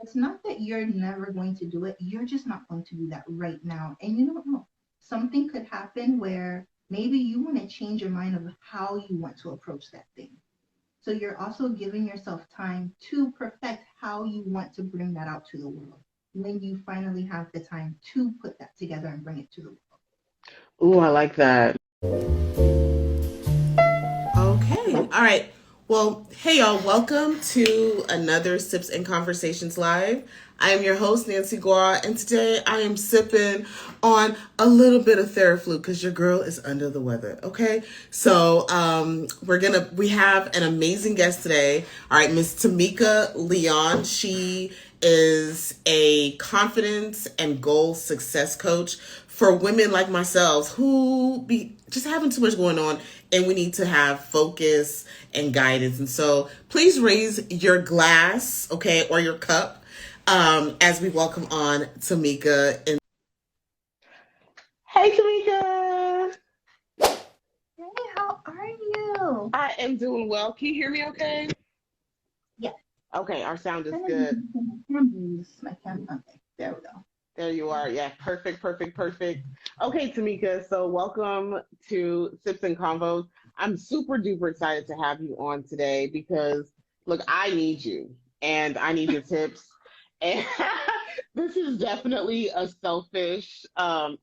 it's not that you're never going to do it. You're just not going to do that right now. And you don't know. Something could happen where maybe you want to change your mind of how you want to approach that thing. So you're also giving yourself time to perfect how you want to bring that out to the world when you finally have the time to put that together and bring it to the world. Ooh, I like that. Okay. All right. Well, hey y'all, welcome to another Sips and Conversations Live. I am your host, Nancy Ngwa, and today I am sipping on a little bit of Theraflu because your girl is under the weather. Okay. So we have an amazing guest today. All right, Miss Tameeka Leon. She is a confidence and goal success coach for women like myself who be just having too much going on and we need to have focus and guidance. And so please raise your glass, okay, or your cup as we welcome on Tameeka. And Hey, Tameeka. Hey, how are you? I am doing well. Can you hear me okay? Yes. Okay, our sound is Kind good. my camera. Okay, there we go. There you are. Yeah, perfect, perfect, perfect. Okay, Tameeka, so welcome to Sips and Convos. I'm super duper excited to have you on today because, look, I need you and I need your tips. And this is definitely a selfish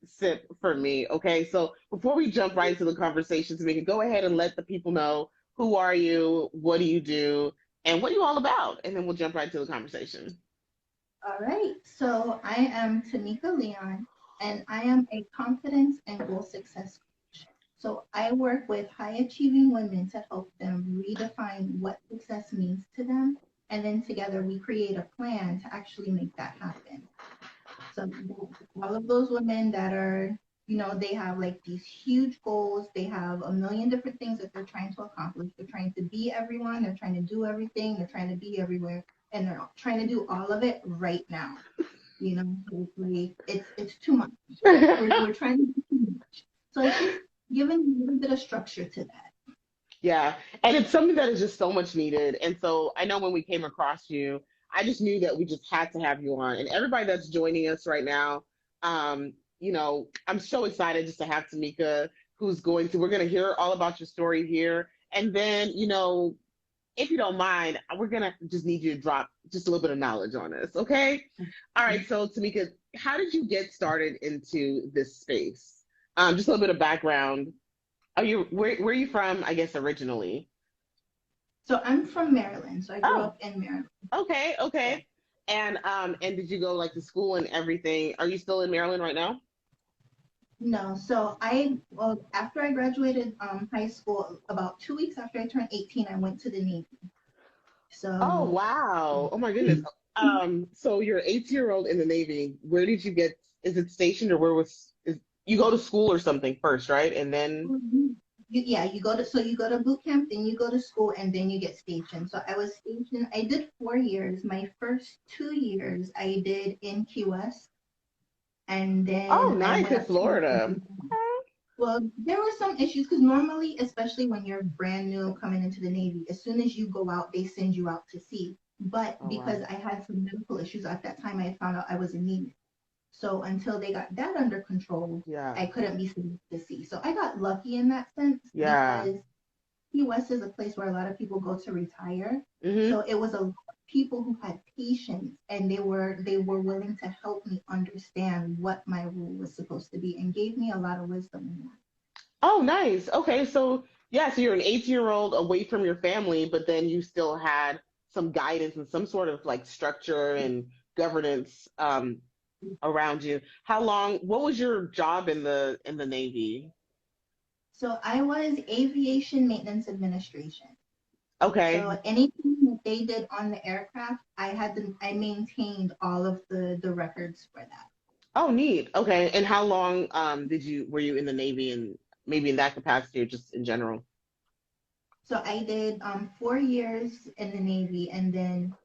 sip for me. Okay, so before we jump right into the conversation, Tameeka, go ahead and let the people know who are you, what do you do, and what are you all about? And then we'll jump right to the conversation. All right. So I am Tameeka Leon, and I am a confidence and goal success coach. So I work with high achieving women to help them redefine what success means to them. And then together we create a plan to actually make that happen. So all of those women that are, they have like these huge goals. They have a million different things that they're trying to accomplish. They're trying to be everyone. They're trying to do everything. They're trying to be everywhere, and they're trying to do all of it right now. So it's too much. We're trying to do too much. So it's just giving a little bit of structure to that. Yeah, and it's something that is just so much needed. And so I know when we came across you, I just knew that we just had to have you on. And everybody that's joining us right now, I'm so excited just to have Tameeka, we're going to hear all about your story here. And then, if you don't mind, we're going to just need you to drop just a little bit of knowledge on us. Okay. All right. So, Tameeka, how did you get started into this space? Just a little bit of background. Where are you from, I guess, originally? So I'm from Maryland. So I grew Oh, up in Maryland. okay, Yeah. okay. And did you go like to school and everything? Are you still in Maryland right now? No, so well, after I graduated high school, about 2 weeks after I turned 18, I went to the Navy. Oh, So, wow. Oh my goodness. So you're an 18-year-old in the Navy. Where did you get, is it stationed or you go to school or something first, right? And then, yeah, you go to boot camp, then you go to school, and then you get stationed. So I was stationed. I did 4 years. My first 2 years I did in Key West, and oh, then I nice went in up to Florida. Well, there were some issues because normally, especially when you're brand new coming into the Navy, as soon as you go out, they send you out to sea. But Oh, because wow. I had some medical issues at that time, I found out I was anemic. So until they got that under control, Yeah. I couldn't be sent to sea. So I got lucky in that sense Yeah. because Key West is a place where a lot of people go to retire. Mm-hmm. So it was a lot of people who had patience and they were willing to help me understand what my role was supposed to be and gave me a lot of wisdom in that. Oh, nice. Okay, so yeah, so you're an 18-year-old away from your family, but then you still had some guidance and some sort of like structure and governance around you. What was your job in the Navy? So I was aviation maintenance administration. Okay. So anything that they did on the aircraft, I maintained all of the records for that. Oh, neat. Okay. And how long were you in the Navy and maybe in that capacity or just in general? So I did 4 years in the Navy, and then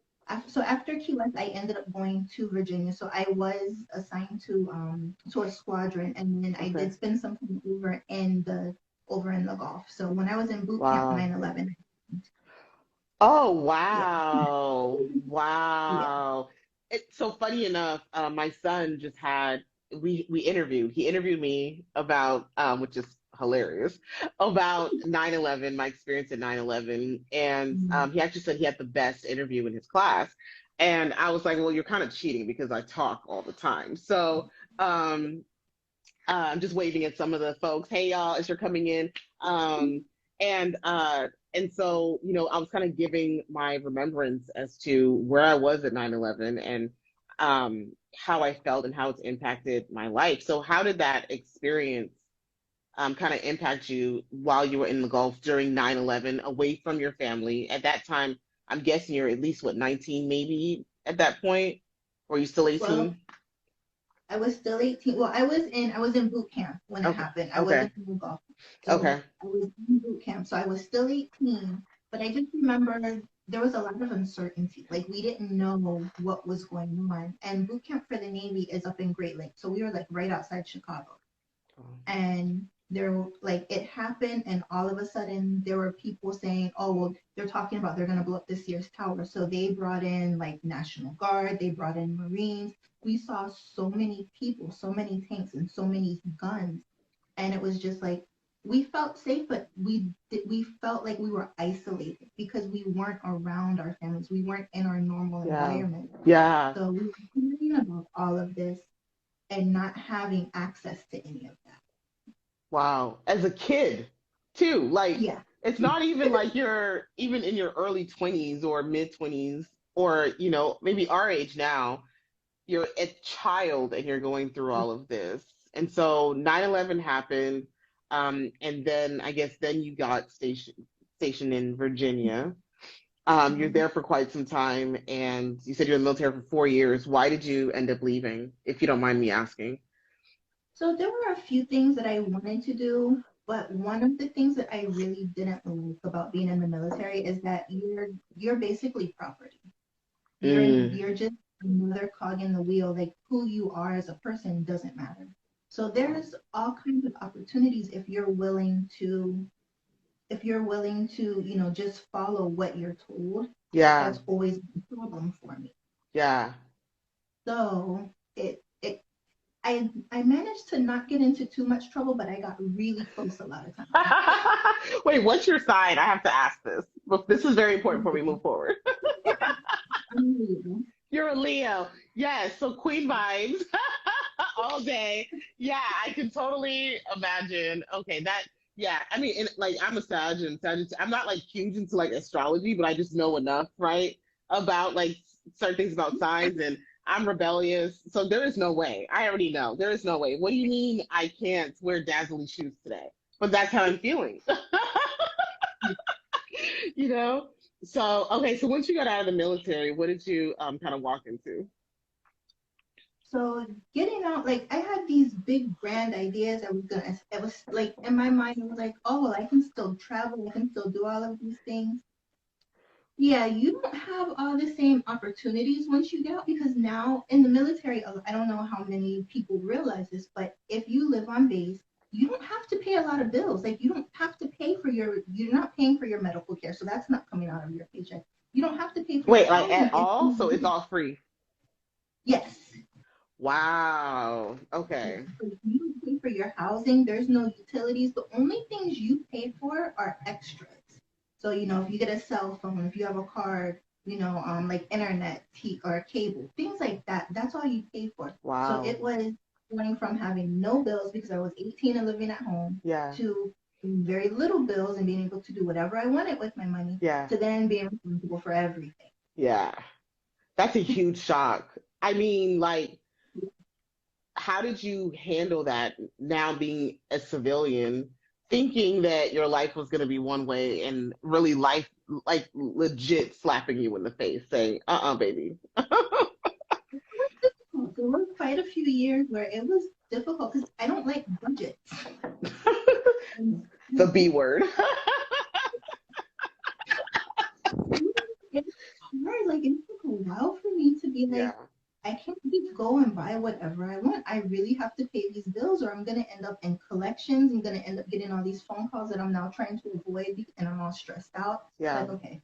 so after Key West, I ended up going to Virginia. So I was assigned to a squadron, and then I Okay. did spend some time over in the Gulf. So when I was in boot camp Wow. 9/11, Oh, yeah, wow. yeah. Wow. It's so funny enough, my son just had we interviewed. He interviewed me about which is hilarious, about 9/11, my experience at 9/11, and Mm. he actually said he had the best interview in his class. And I was like, well, you're kind of cheating because I talk all the time. So um, I'm just waving at some of the folks. Hey, y'all, as you're coming in. Um, and uh, and so, I was kind of giving my remembrance as to where I was at 9/11 and how I felt and how it's impacted my life. So, how did that experience kind of impact you while you were in the Gulf during 9/11, away from your family? At that time, I'm guessing you're at least, what, 19 maybe at that point? Or are you still Well, 18? I was still 18. Well, I was in boot camp when it Okay. happened. I Okay. wasn't in the Gulf. So Okay. I was in boot camp. So I was still 18, but I just remember there was a lot of uncertainty. Like we didn't know what was going on. And boot camp for the Navy is up in Great Lakes. So we were like right outside Chicago. And there, like, it happened, and all of a sudden there were people saying, oh well, they're talking about they're going to blow up the Sears Tower, so they brought in like National Guard, they brought in Marines. We saw so many people, so many tanks, and so many guns, and it was just like we felt safe, but we felt like we were isolated because we weren't around our families, we weren't in our normal Yeah. environment. Yeah. So we were hearing about all of this and not having access to any of that. Wow. As a kid, too. Like, Yeah. it's not even like you're even in your early 20s or mid 20s or, maybe our age now. You're a child and you're going through all of this. And so 9/11 happened. And then I guess then you got stationed in Virginia. You're Mhm. there for quite some time, and you said you're in the military for 4 years. Why did you end up leaving, if you don't mind me asking? So there were a few things that I wanted to do, but one of the things that I really didn't like about being in the military is that you're basically property. Mm, You're just another cog in the wheel. Like who you are as a person doesn't matter. So there's all kinds of opportunities if you're willing to, just follow what you're told. yeah, That's always a problem for me. yeah. So I managed to not get into too much trouble, but I got really close a lot of times. Wait, what's your sign? I have to ask this. But this is very important before we move forward. I'm Leo. You're a Leo. Yes, so queen vibes all day. Yeah, I can totally imagine. Okay, yeah, I mean, like, I'm a Sag and Sag, I'm not like huge into like astrology, but I just know enough, right? About like certain things about signs, and I'm rebellious. So there is no way. I already know. There is no way. What do you mean I can't wear dazzly shoes today? But that's how I'm feeling. you know? So, okay, so once you got out of the military, what did you kind of walk into? So getting out, like I had these big grand ideas. It was like in my mind, it was like, oh, well, I can still travel, I can still do all of these things. Yeah, you don't have all the same opportunities once you get out because now in the military, I don't know how many people realize this, but if you live on base, you don't have to pay a lot of bills. Like you don't have to pay for you're not paying for your medical care, so that's not coming out of your paycheck. You don't have to pay for your Wait, like housing at if all? you So it's leave. all free. Yes. Wow. Yes. Okay. So you don't pay for your housing. There's no utilities. The only things you pay for are extras. So, if you get a cell phone, if you have a card, like internet or cable, things like that, that's all you pay for. So Wow. it was going from having no bills because I was 18 and living at home Yeah. to very little bills and being able to do whatever I wanted with my money Yeah. to then being responsible for everything. Yeah. That's a huge shock. I mean, like, how did you handle that now being a civilian, thinking that your life was going to be one way and really life, like, legit slapping you in the face saying, baby. There were quite a few years where it was difficult because I don't like budgets. And The B word. it's hard. Like it took a while for me to be Yeah. like, I can't just go and buy whatever I want. I really have to pay these bills, or I'm gonna end up in collections. I'm gonna end up getting all these phone calls that I'm now trying to avoid, and I'm all stressed out. It's Yeah. like, okay,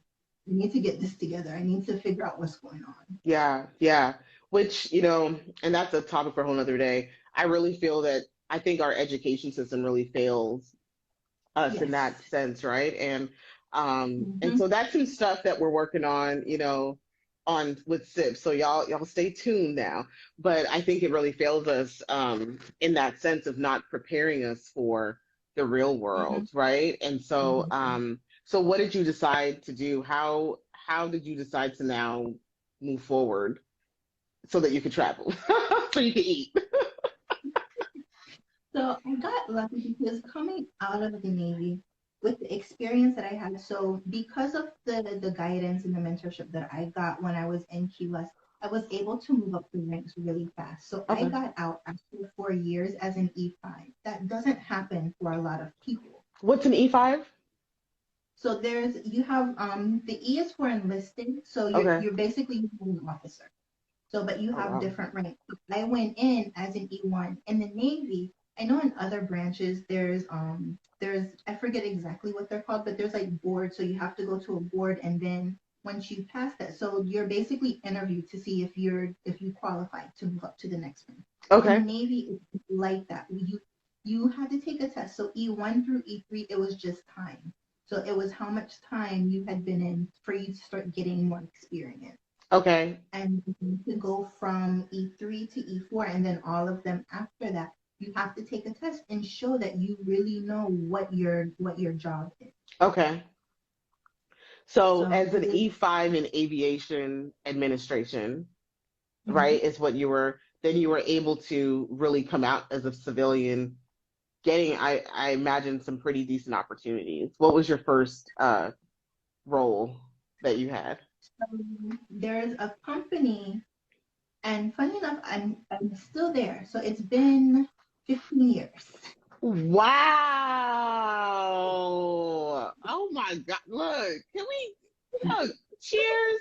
I need to get this together. I need to figure out what's going on. Yeah. Yeah. which, and that's a topic for a whole nother day. I really feel that I think our education system really fails us in Yes. that sense, right? And Hmm. so that's some stuff that we're working on, on with SIP. So y'all stay tuned now. But I think it really fails us in that sense of not preparing us for the real Hmm. world, right? And so Hmm. so what did you decide to do? How did you decide to now move forward so that you could travel, so you could eat? So I got lucky because coming out of the Navy with the experience that I had, so because of the guidance and the mentorship that I got when I was in Key West, I was able to move up the ranks really fast. So I Okay. got out after 4 years as an E5. That doesn't happen for a lot of people. What's an E5? So you have the E is for enlisted, so Okay. you're basically an officer. So, but you Oh have wow. different ranks. So I went in as an E1 in the Navy. I know in other branches there's I forget exactly what they're called, but there's like boards. So you have to go to a board, and then once you pass that, so you're basically interviewed to see if you qualify to move up to the next one. In the Okay. Navy, it's like that. You had to take a test. So E1 through E3, it was just time. So it was how much time you had been in for you to start getting more experience, Okay. and to go from E3 to E4 and then all of them after that, you have to take a test and show that you really know what your job is. Okay. So So as it an was. E5 in aviation administration, Mhm. right, is what then you were able to really come out as a civilian, getting, I imagine, some pretty decent opportunities. What was your first role that you had? So there's a company, and funny enough, I'm still there. So it's been 15 years. Wow. Oh my God. Look, can we look? Cheers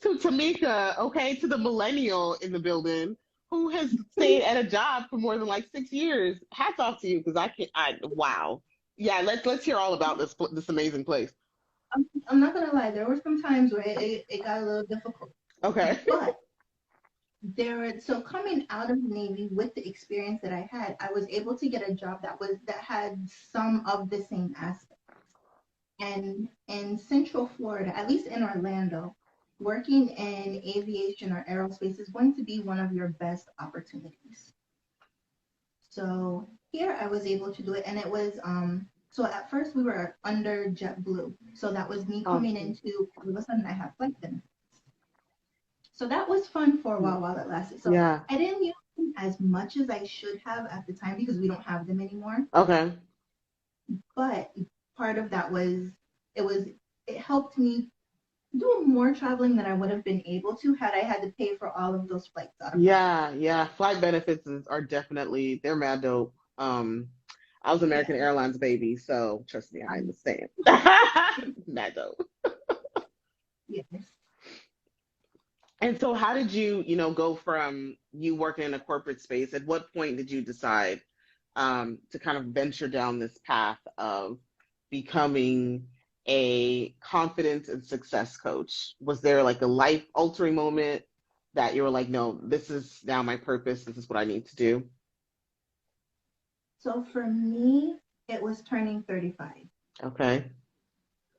to Tameeka, okay, to the millennial in the building who has stayed at a job for more than like 6 years. Hats off to you because wow. Yeah, let's hear all about this amazing place. I'm not gonna lie, there were some times where it got a little difficult, Okay. but so coming out of the Navy with the experience that I had, I was able to get a job that had some of the same aspects. And in Central Florida, at least in Orlando, working in aviation or aerospace is going to be one of your best opportunities. So here I was able to do it, and it was so at first we were under JetBlue, so that was me coming Awesome. into all of a sudden I have flight benefits. So that was fun for a while it lasted. So Yeah. I didn't use them as much as I should have at the time because we don't have them anymore. Okay. But part of that was it helped me do more traveling than I would have been able to had I had to pay for all of those flights out of pocket. Yeah, yeah. Flight benefits are definitely they're mad dope. I was Yeah. American Airlines baby, so trust me, I Um, understand. Mad dope. yes. And so how did you, go from you working in a corporate space? At what point did you decide to kind of venture down this path of becoming a confidence and success coach? Was there like a life altering moment that you were like, no, this is now my purpose. This is what I need to do? So for me, it was turning 35. Okay.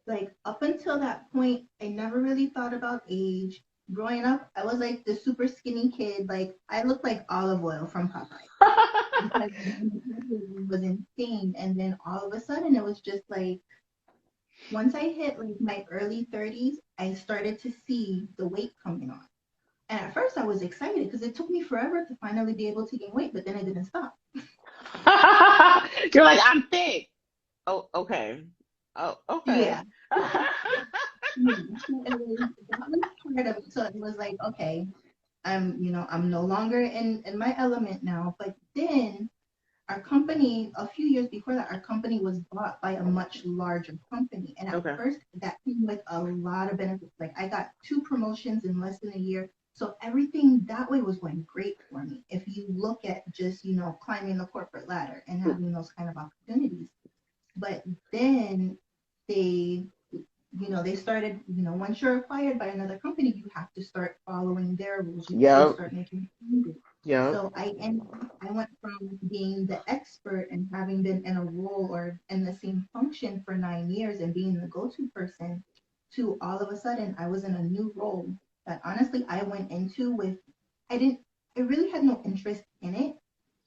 Like up until that point, I never really thought about age. Growing up, I was like the super skinny kid. Like I looked like olive oil from Popeye because it was insane. And then all of a sudden, it was just like once I hit like my early 30s, I started to see the weight coming on. And at first, I was excited because it took me forever to finally be able to gain weight, but then I didn't stop. You're like, I'm thick. Oh, okay. Oh, okay. Yeah. Yeah. So that was part of it. So it was like, okay, I'm no longer in my element now. But then our company, a few years before that, our company was bought by a much larger company. And at Okay. first, that came with a lot of benefits. Like I got two promotions in less than a year. So everything that way was going great for me. If you look at just, climbing the corporate ladder and having those kind of opportunities. But then they they started, once you're acquired by another company, you have to start following their rules. You have to Yep. start making changes. Yep. So I went from being the expert and having been in a role or in the same function for 9 years and being the go-to person to all of a sudden I was in a new role that honestly I went into with I didn't I really had no interest in it.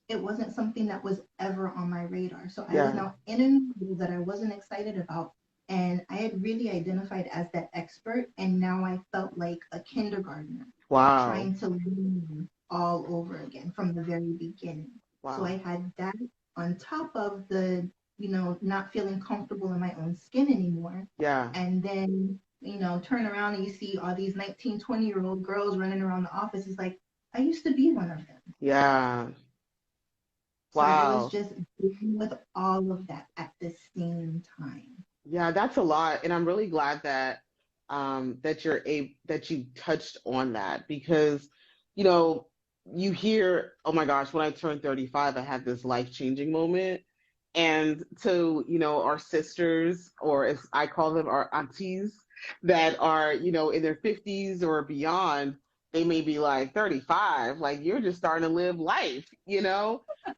It wasn't something that was ever on my radar. So I was Yeah. now in a new role that I wasn't excited about. And I had really identified as that expert. And now I felt like a kindergartner Wow. trying to learn all over again from the very beginning. So Wow. I had that on top of the, not feeling comfortable in my own skin anymore. Yeah. And then, turn around and you see all these 19, 20-year-old girls running around the office. It's like, I used to be one of them. Yeah. So it was Wow. just dealing with all of that at the same time. Yeah, that's a lot, and I'm really glad that that you touched on that because you know you hear, oh my gosh, when I turned 35, I had this life-changing moment, and to our sisters, or as I call them, our aunties that are in their 50s or beyond, they may be like 35, like you're just starting to live life,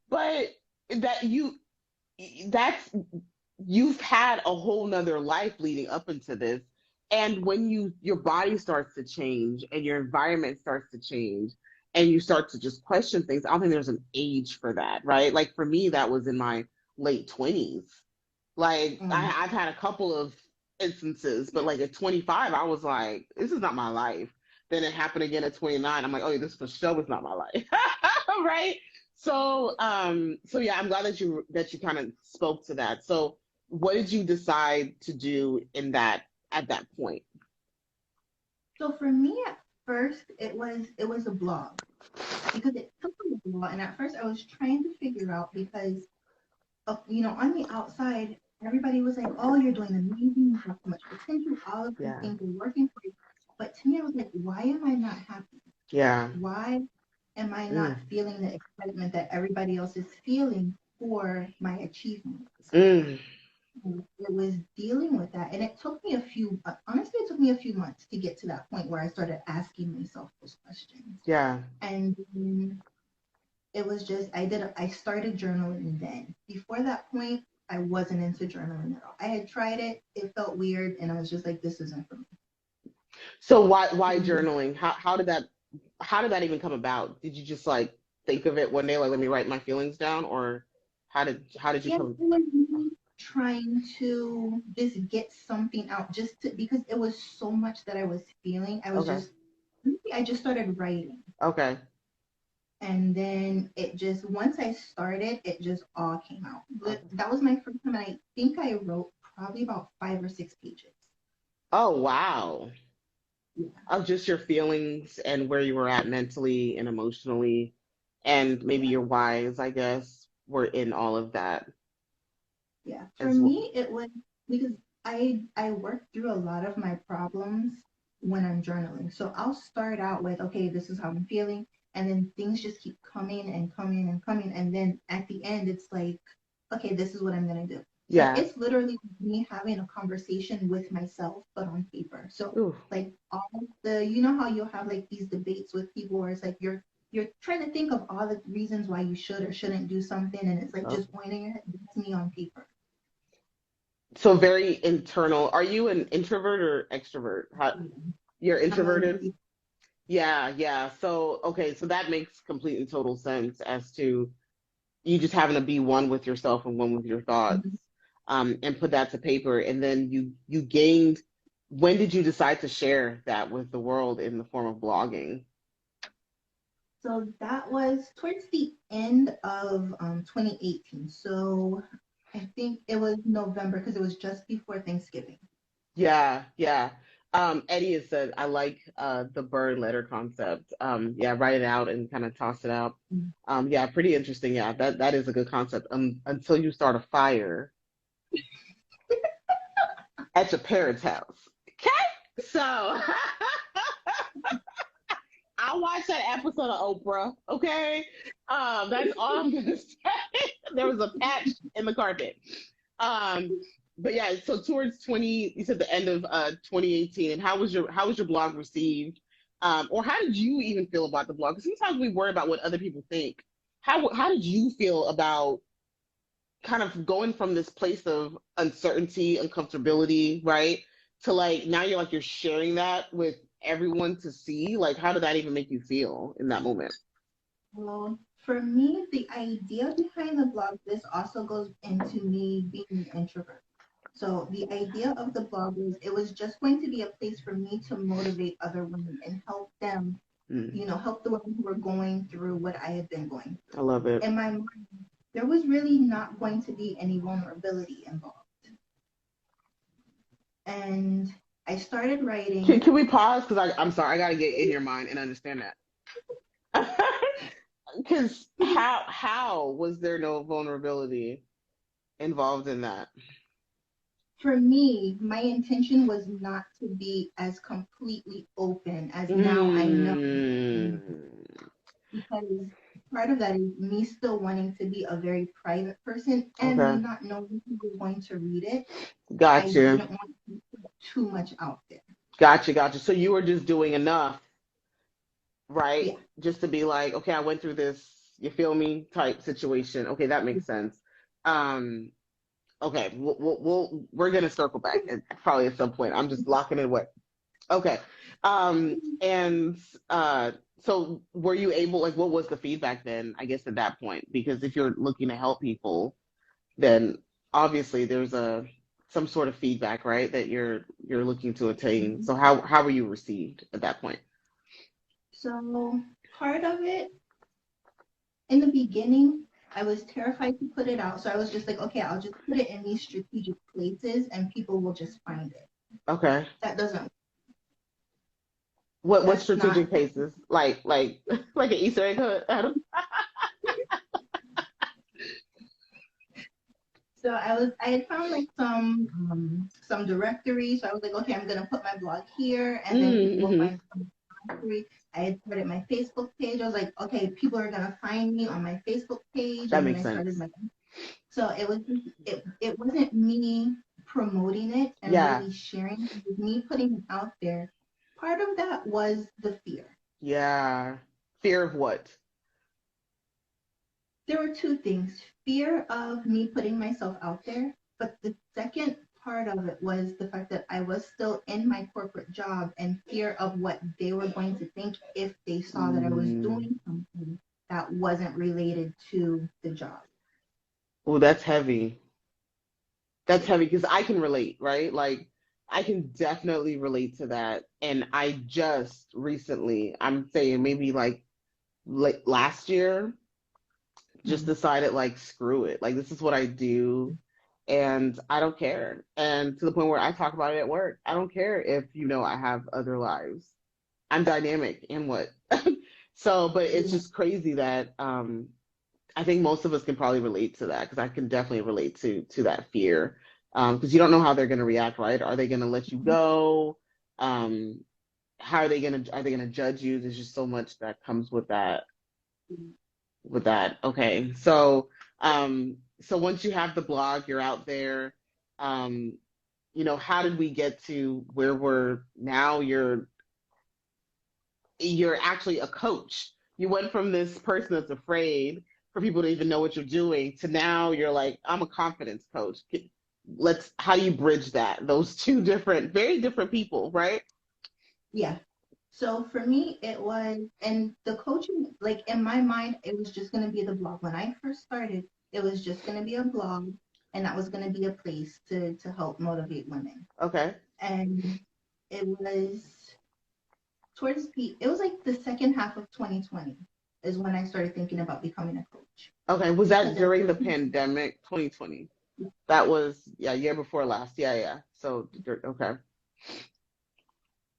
but that you that's you've had a whole nother life leading up into this. And when your body starts to change and your environment starts to change and you start to just question things, I don't think there's an age for that, right? Like for me, that was in my late 20s. Like Mm. I've had a couple of instances, but like at 25, I was like, this is not my life. Then it happened again at 29. I'm like, oh, this for sure is not my life. Right? So yeah, I'm glad that you kind of spoke to that. So what did you decide to do at that point? So for me at first it was a blog because it took a while and at first I was trying to figure out because on the outside everybody was like, oh, you're doing amazing, you have so much potential, all of these Yeah. things are working for you. But to me I was like, why am I not happy? Yeah. Why am I not Mm. feeling the excitement that everybody else is feeling for my achievements? Mm. It was dealing with that. And it took me honestly, it took me a few months to get to that point where I started asking myself those questions. Yeah. And then it was just, I started journaling then. Before that point, I wasn't into journaling at all. I had tried it, it felt weird, and I was just like, this isn't for So why me. journaling? How did that even come about? Did you just like think of it one day, like let me write my feelings down, or how did you Yeah, it come? was me trying to just get something out, because it was so much that I was feeling. Okay. I just started writing. Okay. And then once I started, it just all came out. But Okay. that was my first time, and I think I wrote probably about 5 or 6 pages. Oh wow. Yeah, Of just your feelings and where you were at mentally and emotionally, and maybe yeah, your whys, I guess, were in all of that yeah. For as well. me, it was because I work through a lot of my problems when I'm journaling. So I'll start out with, okay, this is how I'm feeling, and then things just keep coming and coming and coming, and then at the end, it's like, okay, this is what I'm gonna do. So Yeah. it's literally me having a conversation with myself, but on paper. So Ooh. like all how you'll have like these debates with people where it's like you're trying to think of all the reasons why you should or shouldn't do something, and it's like Oh. just pointing your head. That's me on paper. So very internal. Are you an introvert or extrovert? You're I'm introverted? a Yeah, yeah. So, okay, so that makes complete and total sense as to you just having to be one with yourself and one with your thoughts, and put that to paper. And then you gained, when did you decide to share that with the world in the form of blogging? So that was towards the end of 2018. So I think it was November because it was just before Thanksgiving. Yeah, yeah. Eddie has said, I like the bird letter concept. Yeah, write it out and kind of toss it out. Mm. Yeah, pretty interesting. Yeah, that is a good concept. Until you start a fire at your parents' house. Okay, so I watched that episode of Oprah. Okay, that's all I'm gonna say. There was a patch in the carpet. Um, but yeah, so towards 20, you said the end of 2018, and how was your blog received? Or how did you even feel about the blog? Because sometimes we worry about what other people think. How did you feel about kind of going from this place of uncertainty, uncomfortability, right? To like now you're sharing that with everyone to see. Like, how did that even make you feel in that moment? Well, for me, the idea behind the blog, this also goes into me being an introvert. So the idea of the blog was it was just going to be a place for me to motivate other women and help them, Mm, help the women who were going through what I had been going I through. love it. In my mind, there was really not going to be any vulnerability involved. And I started Can, writing. can we pause? Because I'm sorry, I got to get in your mind and understand that. Because how was there no vulnerability involved in that? For me, my intention was not to be as completely open as now I know, Mm, because part of that is me still wanting to be a very private person and me okay, not knowing who was going to read it. I gotcha, didn't want to put too much out there. gotcha. So you were just doing enough, right? Yeah. Just to be like, okay, I went through this, you feel me, type situation. Okay, that makes sense. Um, okay, we're gonna circle back probably at some point. I'm just locking it away. Okay. And so were you able, like, what was the feedback then, I guess, at that point? Because if you're looking to help people, then obviously there's some sort of feedback, right, that you're looking to attain. So how were you received at that point? So part of it in the beginning, I was terrified to put it out. So I was just like, okay, I'll just put it in these strategic places and people will just find it. Okay. That doesn't, What that's not. strategic cases? Like like an Easter egg hunt, Adam? So I had found like some directories. So I was like, okay, I'm gonna put my blog here, and then people will Mm-hmm. find some directory. I had started my Facebook page. I was like, okay, people are gonna find me on my Facebook page, That and then makes I started sense. my. So it wasn't me promoting it and Yeah. really sharing it. It was me putting it out there. Part of that was the fear. Yeah. Fear of what? There were two things: fear of me putting myself out there, but the second part of it was the fact that I was still in my corporate job and fear of what they were going to think if they saw that I was Mm. doing something that wasn't related to the job. Oh, that's heavy. That's heavy because I can relate, right? Like I can definitely relate to that. And I just recently, I'm saying maybe like last year, just Mhm. decided like screw it. Like this is what I do and I don't care. And to the point where I talk about it at work. I don't care if I have other lives. I'm dynamic and what. So, but it's Yeah. just crazy that I think most of us can probably relate to that because I can definitely relate to that fear because you don't know how they're going to react, right? Are they going to let you go? Um, how are they gonna judge you? There's just so much that comes with that. With that, okay. So once you have the blog, you're out there. Um, how did we get to where we're now? You're actually a coach. You went from this person that's afraid for people to even know what you're doing to now you're like, I'm a confidence coach. How do you bridge that? Those two different, very different people, right? Yeah. So for me, it was, and the coaching, like in my mind, it was just going to be the blog. When I first started, it was just going to be a blog, and that was going to be a place to help motivate women. Okay. And it was it was like the second half of 2020 is when I started thinking about becoming a coach. Okay. Was that Because at during the the pandemic, 2020? That was, yeah, year before last. Yeah, yeah. So, okay.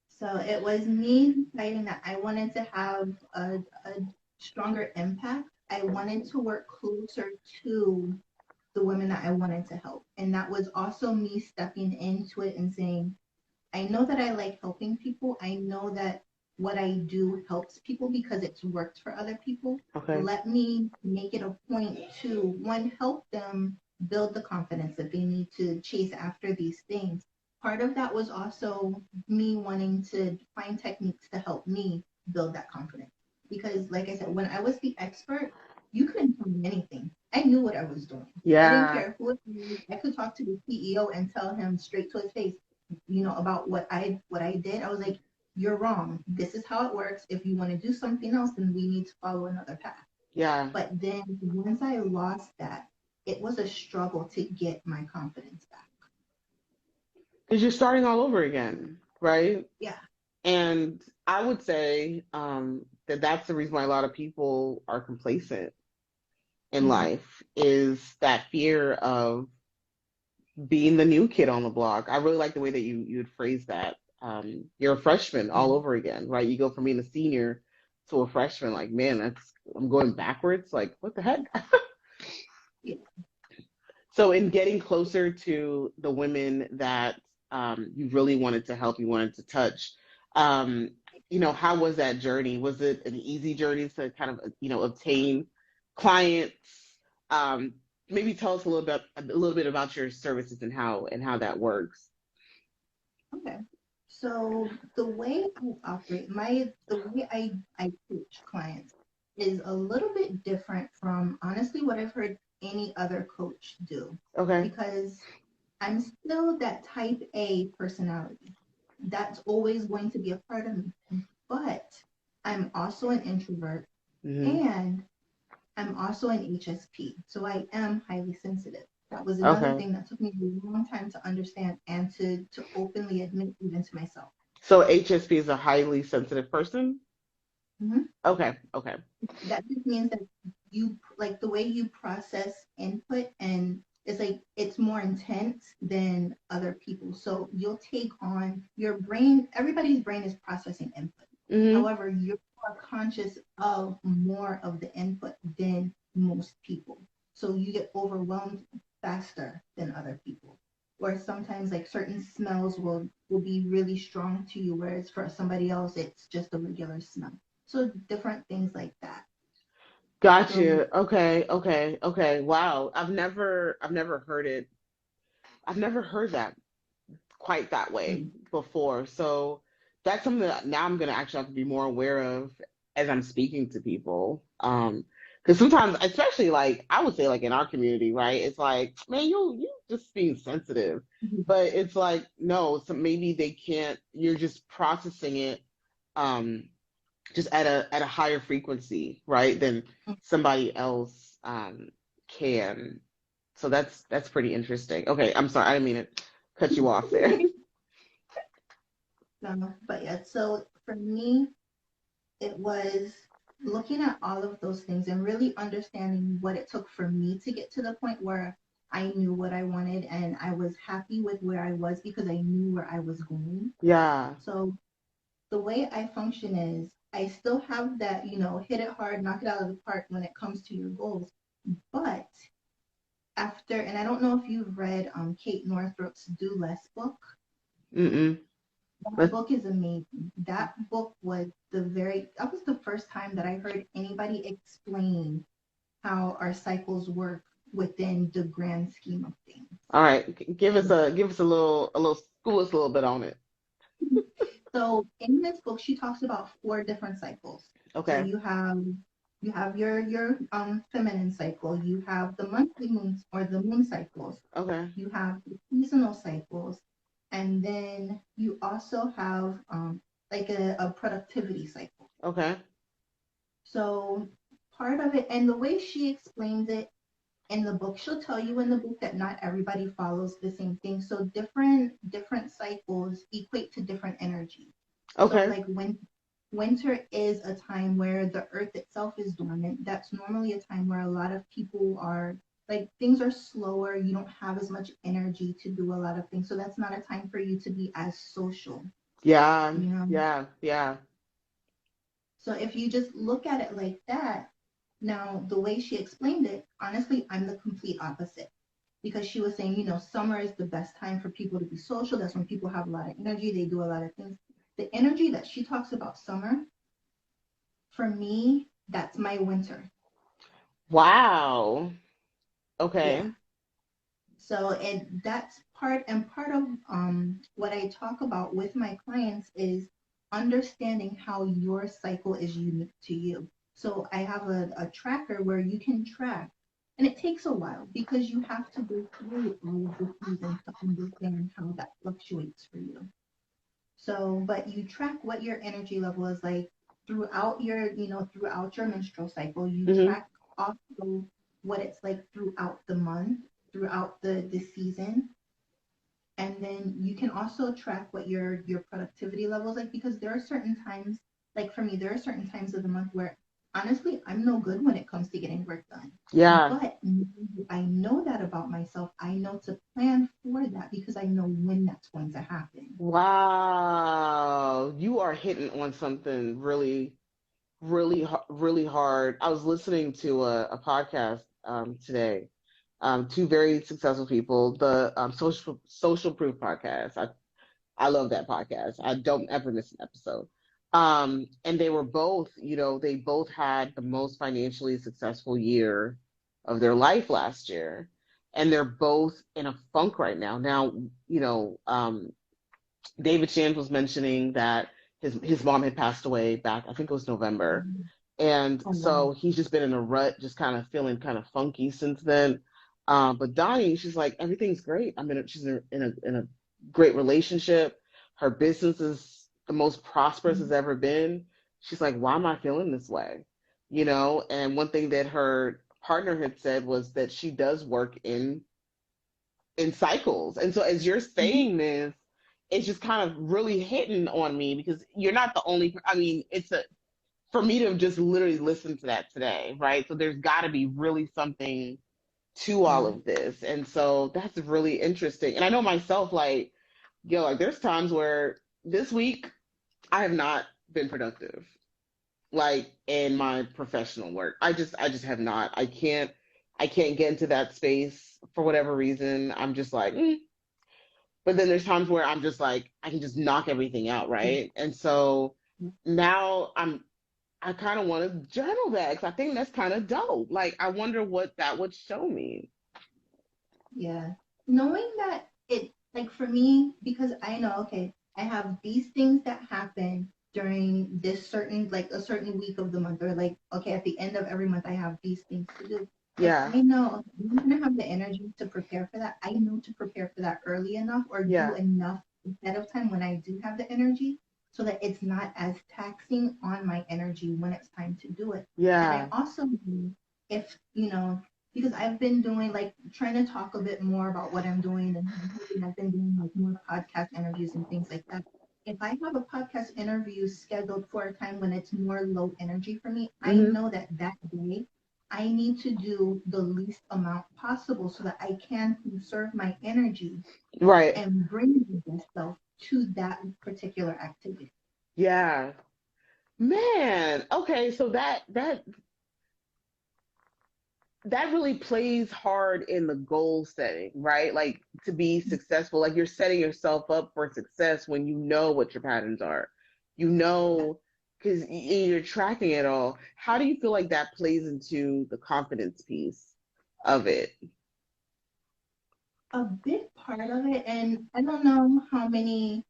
So it was me deciding that I wanted to have a stronger impact. I wanted to work closer to the women that I wanted to help. And that was also me stepping into it and saying, I know that I like helping people. I know that what I do helps people because it's worked for other people. Okay. Let me make it a point to, one, help them build the confidence, that they need to chase after these things. Part of that was also me wanting to find techniques to help me build that confidence. Because, like I said, when I was the expert, you couldn't tell me anything. I knew what I was doing. I didn't Yeah. care who it was. I could talk to the CEO and tell him straight to his face, about what I did. I was like, "You're wrong. This is how it works. If you want to do something else, then we need to follow another path." Yeah. But then once I lost that, it was a struggle to get my confidence back. Because you're starting all over again, right? Yeah. And I would say that that's the reason why a lot of people are complacent in Mm-hmm. life is that fear of being the new kid on the block. I really like the way that you'd phrase that. You're a freshman all Yeah. over again, right? You go from being a senior to a freshman. Like, man, I'm going backwards. Like, what the heck? Yeah. So, in getting closer to the women that you really wanted to help, you wanted to touch, um, how was that journey? Was it an easy journey to kind of, obtain clients? Um, Maybe tell us a little bit about your services and how that works. Okay. So the way I operate, the way I coach clients is a little bit different from honestly what I've heard any other coach do, Okay. because I'm still that type A personality. That's always going to be a part of me. But I'm also an introvert, Hmm. and I'm also an HSP. So I am highly sensitive. That was another Okay. thing that took me a long time to understand and to openly admit even to myself. So HSP is a highly sensitive person. Mhm. Okay. Okay. That just means that you like the way you process input, and it's like it's more intense than other people. So you'll take on your brain, everybody's brain is processing input. Hmm. However, you're more conscious of more of the input than most people. So you get overwhelmed faster than other people. Or sometimes like certain smells will be really strong to you, whereas for somebody else it's just a regular smell. So different things like that. So Gotcha. Okay. Okay. Okay. Wow. I've never heard it. I've never heard that quite that way mm, before. So that's something that now I'm gonna actually have to be more aware of as I'm speaking to people. Because sometimes, especially like I would say like in our community, right? It's like, man, you just being sensitive. mhm, But it's like, no, so maybe they can't, you're just processing it um just at a higher frequency, right, than somebody else can. So that's pretty interesting. Okay, I'm sorry, I didn't mean to cut you off there. no, but yeah, so for me, it was looking at all of those things and really understanding what it took for me to get to the point where I knew what I wanted and I was happy with where I was because I knew where I was going. Yeah. So the way I function is I still have that, hit it hard, knock it out of the park when it comes to your goals. But after, and I don't know if you've read Kate Northrup's Do Less book. Mm-mm. That Let's, book is amazing. That was the first time that I heard anybody explain how our cycles work within the grand scheme of things. all right. Give us a little school us a little bit on it. So in this book, she talks about four different cycles. So Okay. you have your feminine cycle, you have the monthly moons or the moon cycles, Okay. you have the seasonal cycles, and then you also have like a productivity cycle. Okay. So part of it, and the way she explains it in the book, she'll tell you in the book that not everybody follows the same thing. So different cycles equate to different energies. So Okay. like when winter is a time where the earth itself is dormant, that's normally a time where a lot of people are like things are slower, you don't have as much energy to do a lot of things. So that's not a time for you to be as social, Yeah. you know. Yeah. Yeah. So if you just look at it like that, now the way she explained it, honestly, I'm the complete opposite. Because she was saying, summer is the best time for people to be social. That's when people have a lot of energy, they do a lot of things. The energy that she talks about summer, for me, that's my winter. Wow. Yeah. Okay. So, and that's part of what I talk about with my clients is understanding how your cycle is unique to you. So I have a tracker where you can track, and it takes a while because you have to go through all of the seasons to understand how that fluctuates for you. So, but you track what your energy level is like throughout throughout your menstrual cycle. You Hmm. track also what it's like throughout the month, throughout the season. And then you can also track what your productivity levels like because there are certain times, like for me, there are certain times of the month where honestly I'm no good when it comes to getting work done. Yeah. But I know that about myself. I know to plan for that because I know when that's going to happen. Wow. You are hitting on something really, really, really hard. I was listening to a podcast today. Two very successful people, the Social Proof podcast. I love that podcast. I don't ever miss an episode. And they were both, they both had the most financially successful year of their life last year. And they're both in a funk right now. Now, you know, um, David Shands was mentioning that his mom had passed away back, I think it was November. And Oh wow. so he's just been in a rut, just kind of feeling kind of funky since then. But Donnie, she's like, everything's great. She's in a great relationship. Her business is the most prosperous it's ever been. She's like, why am I feeling this way? And one thing that her partner had said was that she does work in cycles. And so as you're Mhm. saying this, it's just kind of really hitting on me because you're not the only, I mean, for me to just literally listen to that today, right? So there's got to be really something to all Yeah. of this. And so that's really interesting. And I know myself, like, like there's times where this week I have not been productive, like in my professional work. I just have not. I can't get into that space for whatever reason. I'm just like, but then there's times where I'm just like, I can just knock everything out, right? And so now I kind of want to journal that because I think that's kind of dope. Like, I wonder what that would show me. Yeah. Knowing that it, like for me, because I know, okay, I have these things that happen during this certain, like a certain week of the month, or like, okay, at the end of every month, I have these things to do. If Yeah, I know okay, I'm going to have the energy to prepare for that, I know to prepare for that early enough or do yeah, enough ahead of time when I do have the energy so that it's not as taxing on my energy when it's time to do it. And I yeah, also do, if, because I've been doing like trying to talk a bit more about what I'm doing and I've been doing like more podcast interviews and things like that. If I have a podcast interview scheduled for a time when it's more low energy for me, I hmm, know that that day I need to do the least amount possible so that I can conserve my energy right, and bring my best self to that particular activity. yeah, man. Okay, so that really plays hard in the goal setting, right? Like to be successful, like you're setting yourself up for success when you know what your patterns are, because you're tracking it all. How do you feel like that plays into the confidence piece of it? A big part of it, and I don't know how many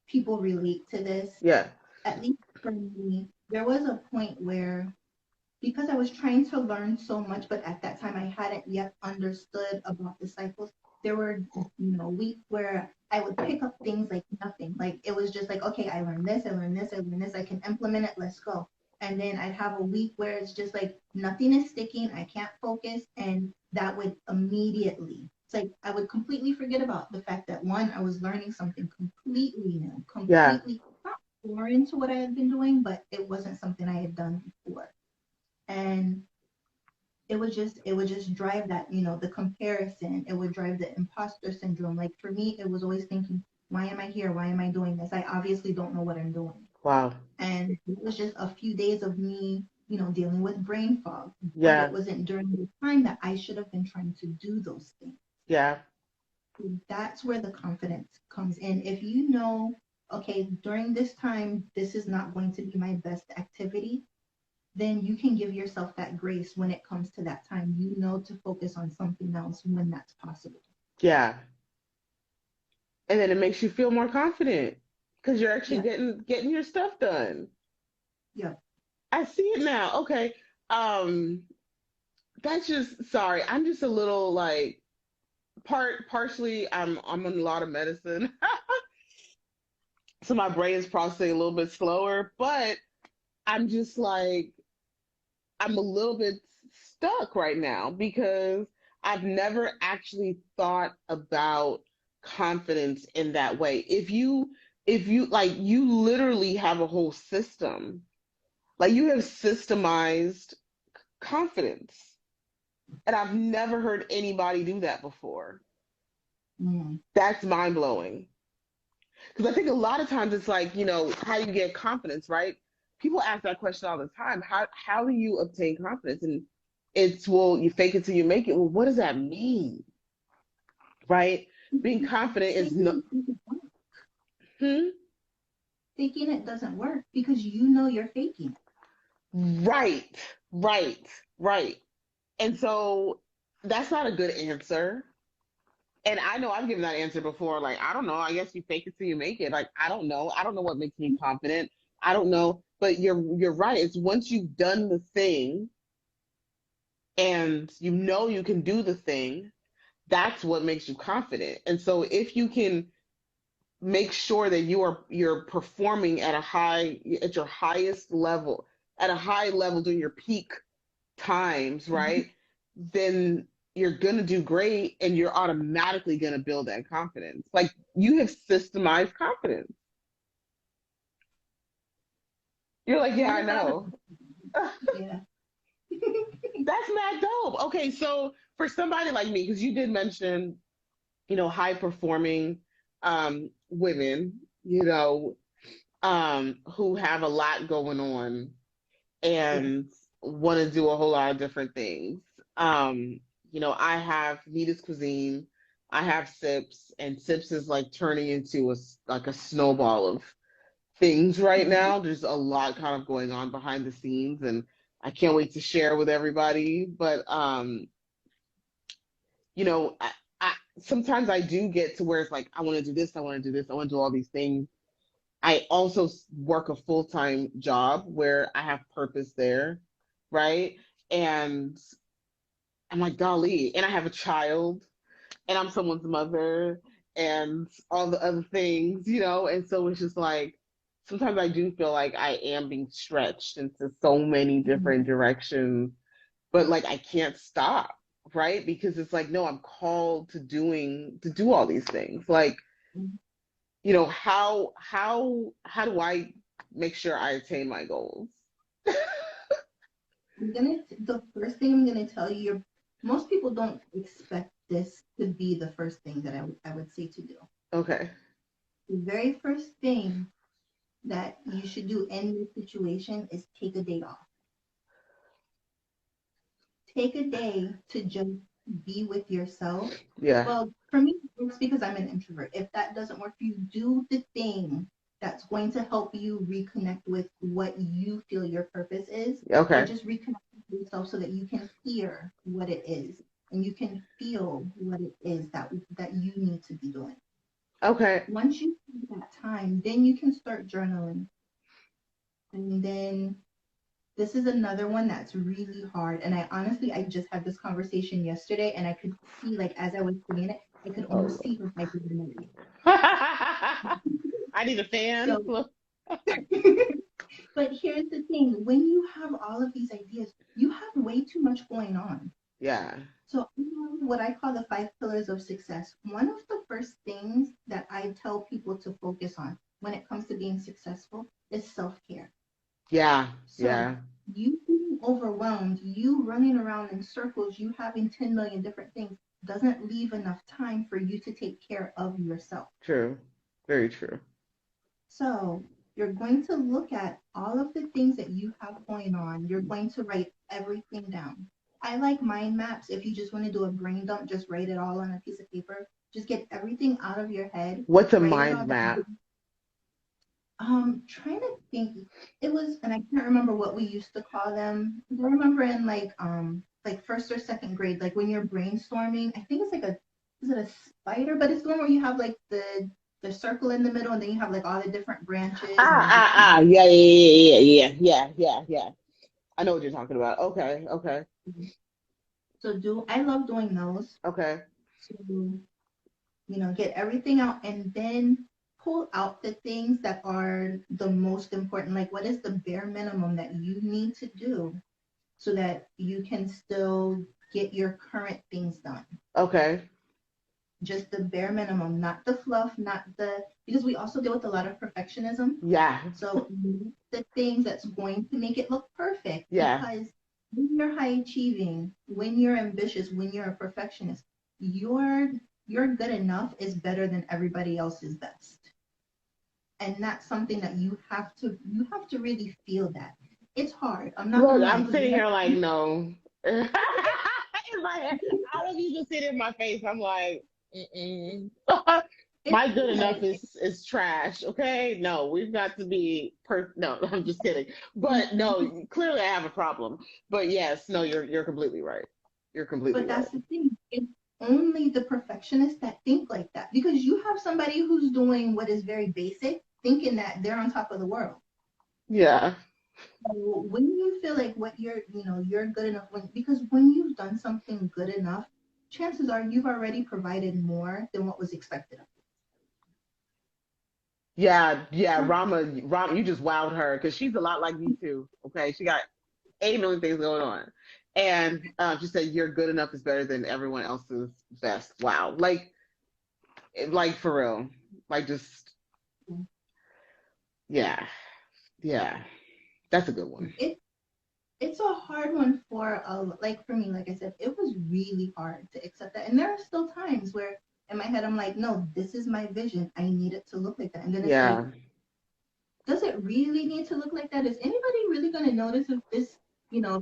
people relate to this, Yeah, at least for me, there was a point where because I was trying to learn so much, but at that time I hadn't yet understood about the cycles. There were, weeks where I would pick up things like nothing. Like it was just like, okay, I learned this, I learned this, I learned this, I can implement it, let's go. And then I'd have a week where it's just like nothing is sticking, I can't focus, and that would immediately, it's like I would completely forget about the fact that one, I was learning something completely new, yeah, completely not foreign to what I had been doing, but it wasn't something I had done before. And it would just drive that, the comparison. It would drive the imposter syndrome. Like for me, it was always thinking, why am I here? Why am I doing this? I obviously don't know what I'm doing. wow, And it was just a few days of me, dealing with brain fog. But it yeah, wasn't during the time that I should have been trying to do those things. yeah, That's where the confidence comes in. If you know, okay, during this time, this is not going to be my best activity, then you can give yourself that grace when it comes to that time. You know to focus on something else when that's possible. Yeah. And then it makes you feel more confident because you're actually Yeah. getting your stuff done. Yeah. I see it now. Okay. Um, that's just sorry. I'm just a little like partially I'm on a lot of medicine. So my brain is processing a little bit slower, but I'm just like I'm a little bit stuck right now because I've never actually thought about confidence in that way. If you like you literally have a whole system. Like you have systemized confidence. And I've never heard anybody do that before. Mm. That's mind blowing. Because I think a lot of times it's like, how do you get confidence, right? People ask that question all the time. How do you obtain confidence? And it's, well, you fake it till you make it. Well, what does that mean? Right? Being confident is no. Faking it doesn't work. Hmm? Faking it doesn't work because you know you're faking it. Right, right, right. And so that's not a good answer. And I know I've given that answer before. Like, I don't know. I guess you fake it till you make it. Like, I don't know. I don't know what makes me confident. I don't know. But you're right. It's once you've done the thing and you know you can do the thing, that's what makes you confident. And so if you can make sure that you're performing at your highest level, at a high level during your peak times, Mhm. right? Then you're gonna do great and you're automatically gonna build that confidence. Like you have systemized confidence. You're like, yeah, I Never thought of know. it. Yeah. That's mad dope. Okay, so for somebody like me, because you did mention, high performing women, who have a lot going on Yeah. and want to do a whole lot of different things. Um, I have Nita's Cuisine, I have Sips, and Sips is like turning into like a snowball of things right Mhm. now. There's a lot kind of going on behind the scenes, and I can't wait to share with everybody. But I sometimes I do get to where it's like I want to do this, I want to do this, I want to do all these things. I also work a full-time job where I have purpose there, right? And I'm like, golly, and I have a child and I'm someone's mother and all the other things, and so it's just like sometimes I do feel like I am being stretched into so many different Mhm. directions, but like I can't stop, right? Because it's like, no, I'm called to do all these things. Like, how do I make sure I attain my goals? The first thing I'm gonna tell you, most people don't expect this to be the first thing that I would say to do. Okay. The very first thing that you should do in this situation is take a day off. Take a day to just be with yourself. Yeah. Well, for me, it's because I'm an introvert. If that doesn't work for you, do the thing that's going to help you reconnect with what you feel your purpose is, or Okay. just reconnect with yourself so that you can hear what it is and you can feel what it is that you need to be doing. Okay. Once you take that time, then you can start journaling. And then this is another one that's really hard. And I just had this conversation yesterday and I could see, like, as I was saying it, I could Oh. almost see her hyperventilating. I need a fan. So, but here's the thing, when you have all of these ideas, you have way too much going on. Yeah. So, I have what I call the 5 pillars of success. One of the first things that I tell people to focus on when it comes to being successful is self care. Yeah. So Yeah. you being overwhelmed, you running around in circles, you having 10 million different things doesn't leave enough time for you to take care of yourself. True. Very true. So you're going to look at all of the things that you have going on. You're going to write everything down. I like mind maps. If you just want to do a brain dump, just write it all on a piece of paper. Just get everything out of your head, What's a write it mind all down. map? Trying to think. It was, and I can't remember what we used to call them. I remember in like first or second grade, like when you're brainstorming. I think it's like a is it a spider? But it's the one where you have like the circle in the middle, and then you have like all the different branches and the different. Yeah, yeah, yeah, yeah, yeah, yeah, yeah. I know what you're talking about. Okay, okay, So do I love doing those okay, to get everything out and then pull out the things that are the most important. Like what is the bare minimum that you need to do so that you can still get your current things done. okay. Just the bare minimum, not the fluff, not the because we also deal with a lot of perfectionism. Yeah, So the things that's going to make it look perfect yeah. because when you're high achieving, when you're ambitious, when you're a perfectionist, your good enough is better than everybody else's best. And that's something that you have to really feel that. It's hard. I'm not Look, gonna lie, I'm because sitting here like, no. In my head, all of you just sit in my face. I'm like, mm-mm. it's My good enough hard. is trash. Okay, no, we've got to be per. No, I'm just kidding. But no, clearly I have a problem. But yes, no, you're completely right. You're completely But right. that's the thing. It's only the perfectionists that think like that because you have somebody who's doing what is very basic, thinking that they're on top of the world. Yeah. So when you feel like what you're good enough because when you've done something good enough, chances are you've already provided more than what was expected of Yeah, yeah, you. Rama, you just wowed her because she's a lot like me too. Okay, she got 8 million things going on, and she said your good enough is better than everyone else's best. Wow, like for real, like just yeah, yeah, that's a good one. It it's a hard one like for me, like I said, it was really hard to accept that. And there are still times where in my head I'm like, no, this is my vision. I need it to look like that. And then it's like, Yeah, does it really need to look like that? Is anybody really going to notice if if